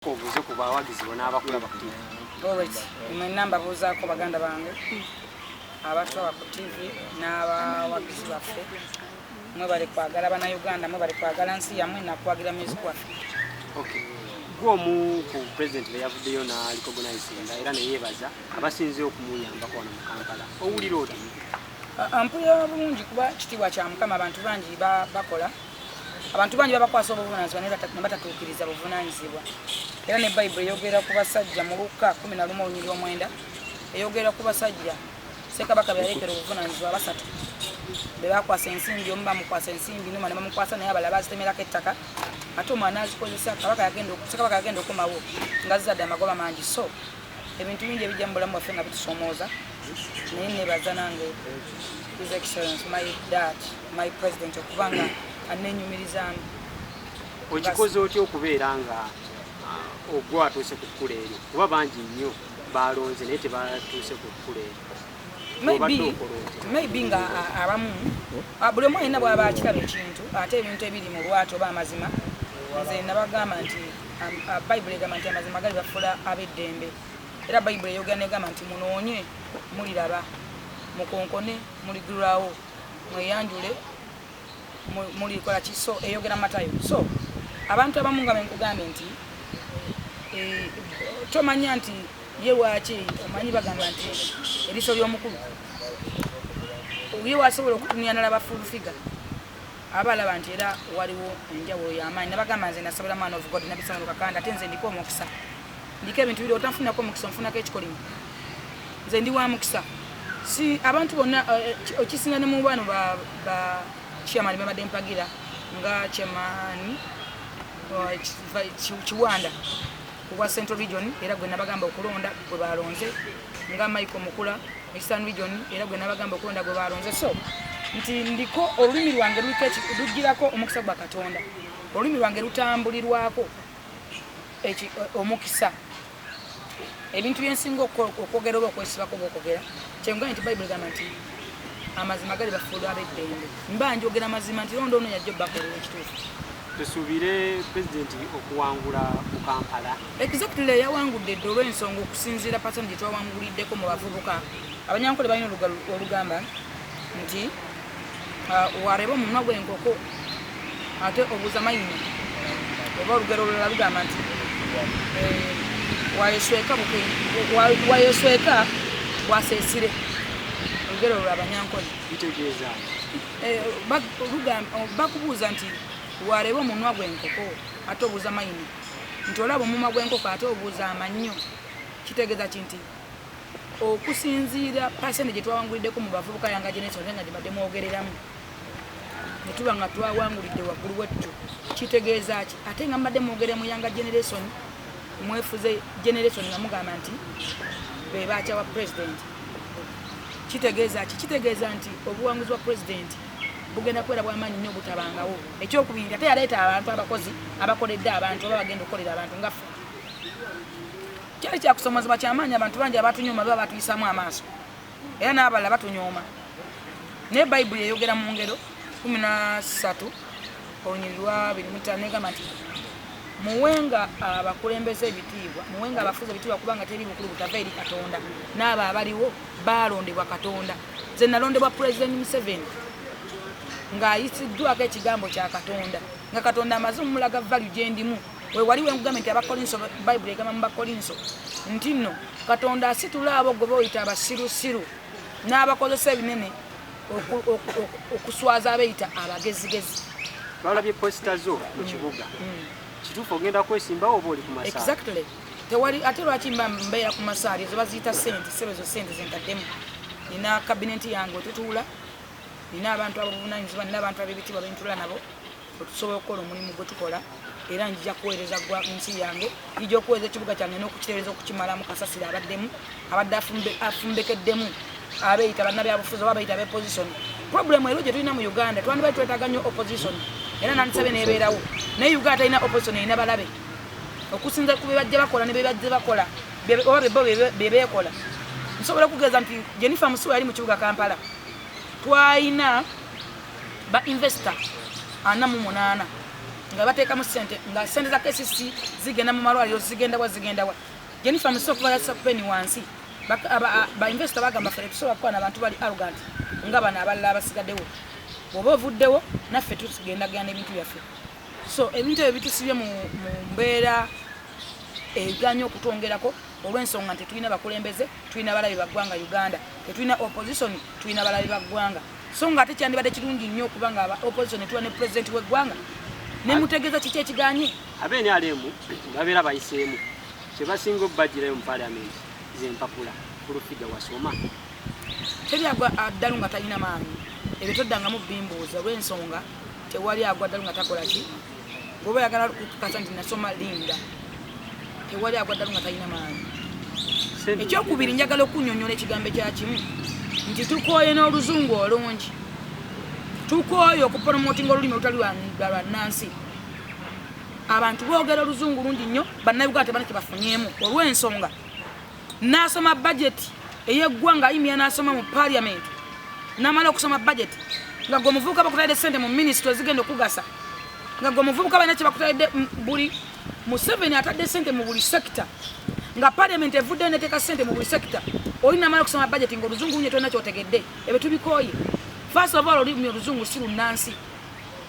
Obuze ku bawagizi bona abakula bakutivi. Alright, namba buzaako baganda bange abatwa ku TV n'abawagizi baffe mwe bali kwagala bana Uganda mwe bali kwagala nsi yamwe nakwagira music waffe. Okay. Gwomu ku president be yavuddeyo na recognizinga era ne yeebaza abasinze okumuyambako wano mu Kampala. Owulira oti? Mpulira bulungi kuba kitiibwa kya Mukama abantu bangi bakola. Abantu bangi babakwasa obuvunaanyizibwa ne batatuukiriza buvunaanyizibwa. Era ne Bible eyogera ku basajja mu Luka 11:9 eyogera ku basajja Ssekabaka be yaleetera obuvunaanyizibwa basatu. Be bakwasa ensimbi omu bamukwasa ensimbi n'omwana bamukwasa naye abalala bazitemerako ettaka ate omwana azikozesa Ssekabaka yagenda okumawo nga zizadde amagoba mangi. So ebintu bingi ebijja mu bulamu bwaffe nga bitusomooza naye neebaza nange His Excellency my dad my president okubanga anenyumirizaamu. Okikoze otya okubeera nga ogwo atuuse ku kkula eryo kuba bangi nnyo balonze naye tebatuuse ku kkula eryo? Maybe nga abamu buli omu alina bw'aba akiraba ekintu ate ebintu ebiri mu lwatu oba amazima nze nabagamba nti Bayibuli egamba nti amazima gali bafuula ab'eddembe era Bayibuli eyogera negamba nti munoonye muliraba mukonkone muligulwawo mweyanjule mulikola ki. So eyogera Matayo. So abantu abamu nga benkugambye nti tomanya nti ye waaki omanyi bagamba nti eriiso ly'omukulu ye wasobola okutumya nalaba full figure abalaba nti era waliwo enjawulo y'amaanyi. Nabagamba nze nasobola man of God nabisoma Lukakanda ate nze ndiko omukisa ndiko ebintu biri otanfunako omukisa nfunako ekikolimo nze ndi wa mukisa si abantu bonna okisinga ne mu bano ba chairman babadde mpagira nga chairman Kiwanda kuwa Central Region era gwe nabagamba okulonda gwe balonze nga Michael Mukula Eastern Region era gwe nabagamba okulonda gwe balonze. So nti ndiko olulimi lwange lugirako omukisa gwa Katonda olulimi lwange lutambulirwako omukisa ebintu byensinga okwogera oba okwesibako bwokogera kyengambye nti Bible egamba nti amazima gali bafuula ab'eddembe mba njogera amazima nti londo ono yajja bakola ekituufu. Tusuubire president okuwangula mu Kampala? Exactly yawangudde dde olw'ensonga okusinziira pasani gye twawanguliddeko mu bavubuka abanyankole balina olugamba nti wareba omunwa gw'enkoko ate obuuza mayini oba olugero olulala lugamba nti wayesweka bwaseesire olugero olwo abanyankole bitegeeza bakubuuza nti wareba omunwa gw'enkoko ate obuuza mayini nti olaba omumwa gw'enkoko ate obuuza amannyo kitegeeza ki nti okusinziira pasente gye twawanguliddeko mu bavubuka yanga generation nga gye mwogereramu ne tuba nga twawangulidde waggulu wettu kitegeeza ki ate nga mbadde mwogere mu yanga generation mwefuze generation nga mugamba nti be bakyawa president kitegeeza ki kitegeeza nti obuwanguzi bwa president bugenda kwera bw'amaanyi nnyo obutabangawo. Ekyokubiri ate yaleeta abantu abakozi abakoledde abantu aba bagenda okukolera abantu ngaffe kyali kyakusomozebwa kyamaanyi abantu bangi abatunyooma baba batuyisaamu amaaso era n'abalala batunyooma naye Bayibuli eyogera mu ngero 13:25 negamba nti muwenga abakulembeze ebitiibwa muwenga abafuzi ebitiibwa kubanga teri bukulu butava eri Katonda n'abo abaliwo balondebwa Katonda. Nze nalondebwa President Museveni ng'ayisiddwako ekigambo kya Katonda nga Katonda amaze omulaga value gye ndimu we waliwo enkugambye nti Abakolinso Bayibuli egamba mu Bakolinso nti nno Katonda asitula abo gwe boyita abasirusiru n'abakozesa ebinene okuswaza abeyita abagezigezi. Twalabye posita zo mu kibuga kituufu ogenda kwesimbawo oba oli ku masaali? Exactly. Tewali ate lwaki mbeera ku masaali ezo baziyita sente sebezo sente zenkaddemu. Nina kabineti yange otutuula nina abantu abavunaanyizibwa nina abantu ab'ebitiibwa bentula nabo otusobola okukola omulimu gwe tukola era njija kuweereza gwa nsi yange njija okuweereza ekibuga kyange n'okukitereeza okukimalamu kasasiro abaddemu abadde afumbekeddemu abeeyita bannabyabufuzi oba abeeyita ab'opposition. Problem ero gye tulina mu Uganda twandibadde twetaaga nnyo opposition era nandisabe neebeerawo naye Uganda talina opposition erina balabe okusinza ku bye bajja bakola ne bye bajja bakola oba bo bye beekola. Nsobola okugeeza nti Jennifer Musuwa yali mu kibuga Kampala twalina ba investor 48 nga bateekamu ssente nga ssente za KCC zigenda mu malwaliro zigenda wa Jennifer Musoko bayasa penny wansi ba investor bagamba fere tusobola kukola n'abantu bali arrogant nga bano abalala abasigaddewo bw'oba ovuddewo naffe tugenda ebintu byaffe so ebintu ebyo bitusibye mu mbeera eganya okutwongerako olw'ensonga nti tulina bakulembeze tulina balabi baggwanga Uganda tetulina opposition tulina balabi baggwanga so nga ate kyandibadde kirungi nnyo okuba nga opposition tuwa ne president w'eggwanga ne mutegeeza kiki ekiganye abeeni alemu babeera bayiseemu kye basinga obbagirayo mu parliament z'empapula kulufiga wasoma teri agwa addalu nga talina maanyi ebyo toddangamu bimbuuza olw'ensonga tewali agwa addalu nga takola ki bw'oba oyagala okukasa nti nasoma linda tewali agwa addalu nga talina maanyi ekyokubiri njagala okunnyonnyola ekigambo ekya kimu nti tukooye n'oluzungu olungi tukooye okupromotinga olulimi olutali lwannansi abantu boogera oluzungu lungi nnyo bannayuganda tebana kye bafunyeemu olw'ensonga n'asoma budget ey'eggwanga ayimya n'asoma mu parliament n'amala okusoma budget nga gwe omuvubuka bakutadde ssente mu minisitule zigenda okugasa nga gwe omuvubuka balina kye bakutadde buli Museveni atadde ssente mu buli sekita nga parliament evudde neteeka ssente mu buli sekita olina amala okusoma budget nga oluzungu lunye tolina kyotegedde ebyo tubikooye first of all olulimi oluzungu si lunnansi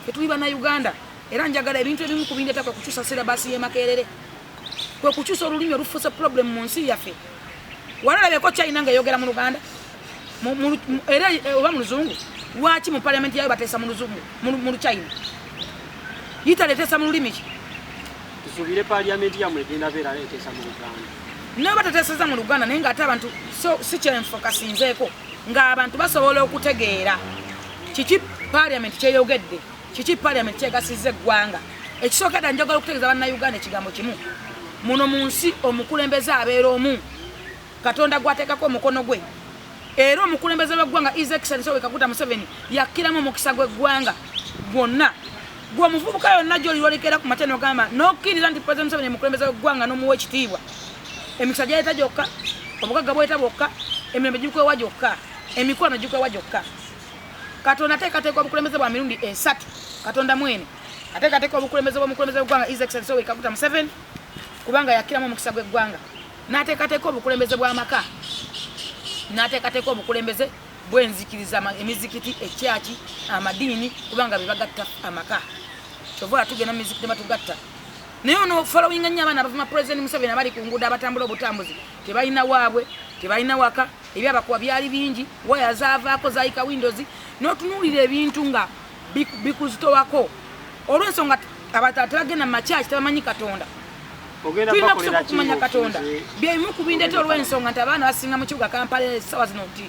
fe tuli bannayuganda era njagala ebintu ebimu ku bindeeta kwe kukyusa sirabasi y'emakerere kwe kukyusa olulimi olufuuse problem mu nsi yaffe walalabeko China nga eyogera mu Luganda era oba mu luzungu lwaki mu parliament yayo bateesa mu luzungu mu China yitaleteesa mu lulimi ki tusubire parliament yamwe egenda beera eteesa mu Luganda naye batateeseza mu Luganda naye ng'ate abantu so si kyenfokasinzeeko ng'abantu basobola okutegeera kiki parliament kyeyogedde kiki parliament kyegasizza eggwanga ekisookedda njagala okutegeeza bannayuganda ekigambo kimu muno mu nsi omukulembeze abeera omu Katonda gwateekako omukono gwe era omukulembeze w'eggwanga His Excellency Yoweri Kaguta Museveni yakkiramu omukisa gw'eggwanga gwonna gwe omuvubuka yonna gy'oli lwolekera ku mateno ogamba n'okkiriza nti President Museveni omukulembeze w'eggwanga n'omuwa ekitiibwa emikisa gyaleeta gyokka obugagga bwaleeta bwokka emirembe gikwewa gyokka emikono gikwewa gyokka Katonda ateekateeka obukulembeze bwa mirundi esatu Katonda mwene ateekateeka obukulembeze bw'omukulembeze w'eggwanga His Excellency Yoweri Kaguta Museveni kubanga yakkiramu omukisa gw'eggwanga n'ateekateeka obukulembeze bw'amaka n'ateekateeka obukulembeze bw'enzikiriza emizikiti ekyaki amadiini kubanga be bagatta amaka kyova tugenda mu mizikiti batugatta naye ono following nnyo abaana abavuma President Museveni abali ku nguudo abatambula obutambuzi tebalina waabwe tebalina waka ebyabakuba byali bingi waya zaavaako zaayika windows n'otunuulira ebintu nga bikuzitowako olw'ensonga abatala tebagenda mu makyaki tebamanyi Katonda tulina kusooka okumanya Katonda byebimu ku bindeeta olw'ensonga nti abaana basinga mu kibuga Kampala essaawa zino nti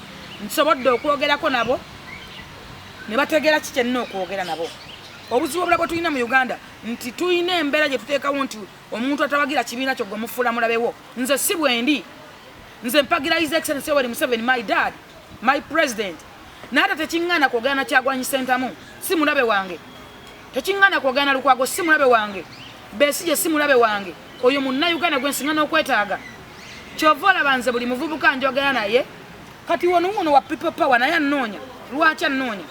nsobodde okwogerako nabo ne bategeera ki kyenina okwogera nabo obuzibu obulala bwe tulina mu Uganda nti tulina embeera gye tuteekawo nti omuntu atawagira kibiina kyo gwe mufuula mulabewo nze si bwendi nze mpagira His Excellency Yoweri Museveni my dad my president naye ate tekiŋŋaana kwogera na Kyagulanyi Ssentamu si mulabe wange tekiŋŋaana kwogera na Lukwago si mulabe wange Besigye si mulabe wange oyo munnayuganda gwe nsinga n'okwetaaga kyova olaba nze buli muvubuka njogera naye kati wono wa people power naye annoonya lwaki annoonya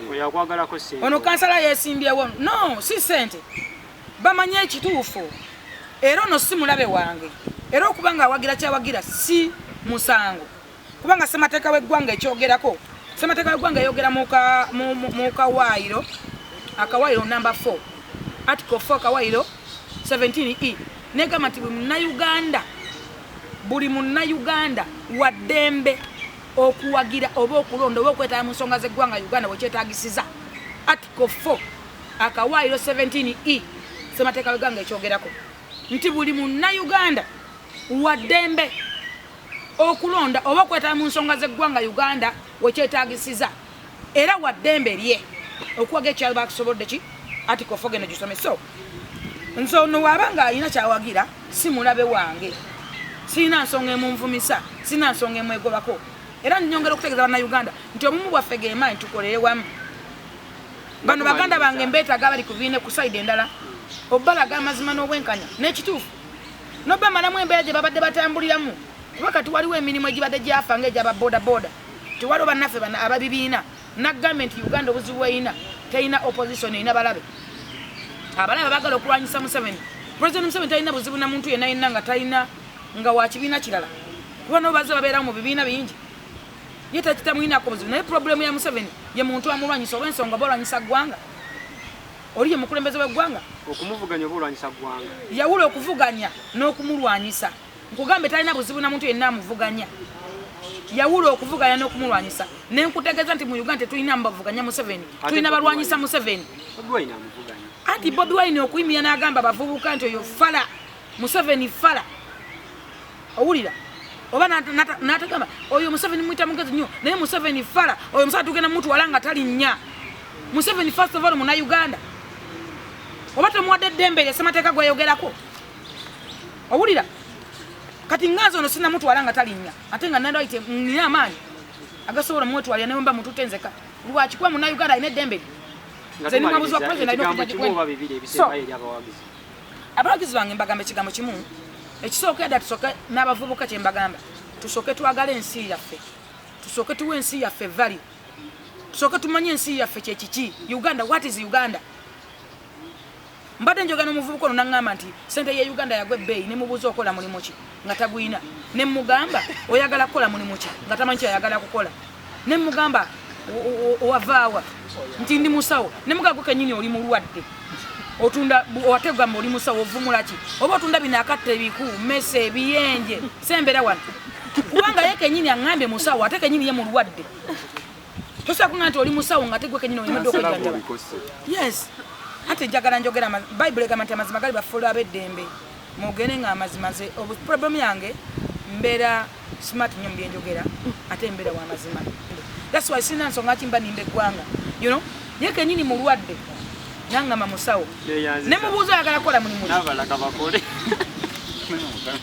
oyakwagalako ssente ono kansala yeesimbyewo no si ssente bamanye ekituufu era ono si mulabe wange era okubanga awagira kyawagira si musango kubanga ssemateeka w'eggwanga ekyogerako ssemateeka w'eggwanga eyogera mu kawaayiro akawaayiro number 4 article 4 kawaayiro 17E negamba nti buli munnayuganda waddembe okuwagira oba okulonda oba okwetaba mu nsonga z'eggwanga Uganda bwekyetaagisiza article 4 akawaayiro 17E ssemateeka w'eggwanga ekyogerako nti buli munnayuganda waddembe okulonda oba okwetaba mu nsonga z'eggwanga Uganda wekyetaagisiza era waddembe lye okuwaga ekyalo bakisobodde ki article 4 genda gisome so nze ono waabanga alina kyawagira si mulabe wange sirina nsonga emunvumisa sirina nsonga emwegobako era nyongera okutegeeza bannayuganda nti omumu bwaffe gemanyi tukolere wamu bano baganda bange mbeetaaga bali ku biine ku sayidi endala obbalaga amazima n'obwenkanya n'ekituufu n'obamalamu embeera gye babadde batambuliramu kuba kati waliwo emirimu egibadde gyafa ng'egyaba bodaboda tiwaliwo bannaffe ababibiina na gavumenti Uganda obuzibu bweyina teyina opposition erina balabe abalaba bagala okulwanyisa Museveni. President Museveni talina buzibu na muntu yenna yenna nga talina nga wa kibiina kirala kuba no baze babeera mu bibiina bingi ye takitamwinako buzibu naye problemu ya Museveni ye muntu amulwanyisa olw'ensonga balwanyisa ggwanga oli ye mukulembeze w'eggwanga okumuvuganya oba olwanyisa ggwanga yawula okuvuganya n'okumulwanyisa nkugambe talina buzibu na muntu yenna amuvuganya yawula okuvuganya n'okumulwanyisa nenkutegeeza nti mu Uganda tetulina mbavuganya Museveni tulina balwanyisa Museveni anti Bobi Wine okuyimira n'agamba abavubuka nti oyo fala Museveni fala owulira oba n'atagamba oyo Museveni mwita mugezi nnyo naye Museveni fala oyo musala tugenda mutwala nga talinnya Museveni first of all muna Uganda oba temuwadde eddembe lye ssemateeka gweyogerako owulira kati nganze ono sina mutwala nga talinnya ate nga nalwaite nina amaanyi agasobola mwetwalira naye mba mututte nzeka lwaki kuba muna Uganda alina eddembe lye nze ni mwabuzi wa president alina okujja abawagizi bange mbagamba ekigambo kimu ekisooka edda tusooke n'abavubuka kye mbagamba tusooke twagala ensi yaffe tusooke tuwe ensi yaffe value tusooke tumanye ensi yaffe kyekiki Uganda what is Uganda mbadde njogera n'omuvubuka ono n'aŋŋamba nti ssente ye Uganda yagwa ebbeeyi ne mubuuza okola mulimu ki nga taguyina ne mugamba oyagala kukola mulimu ki nga tamanyi kyayagala kukola ne mugamba owavaawa nti ndi musawo ne mugamba gwe kennyini oli mulwadde otunda owategamba oli musawo ovumula ki oba otunda bino akatta ebiku mmese ebiyenje sembera wano kubanga ye kennyini aŋŋambye musawo ate kennyini ye mulwadde tosobola kuŋŋamba nti oli musawo nga tegwe kennyini oyimedde okwejjanjaba yes ate njagala njogera bayibuli egamba nti amazima gali bafuula ab'eddembe mugende nga amazimaze problemu yange mbeera smart nnyo mu byenjogera ate mbeera wa mazima that's why sina nsonga kimba nimba eggwanga you know ye kennyini mulwadde nangama musawo ne mubuuza ayagala kukola mulimu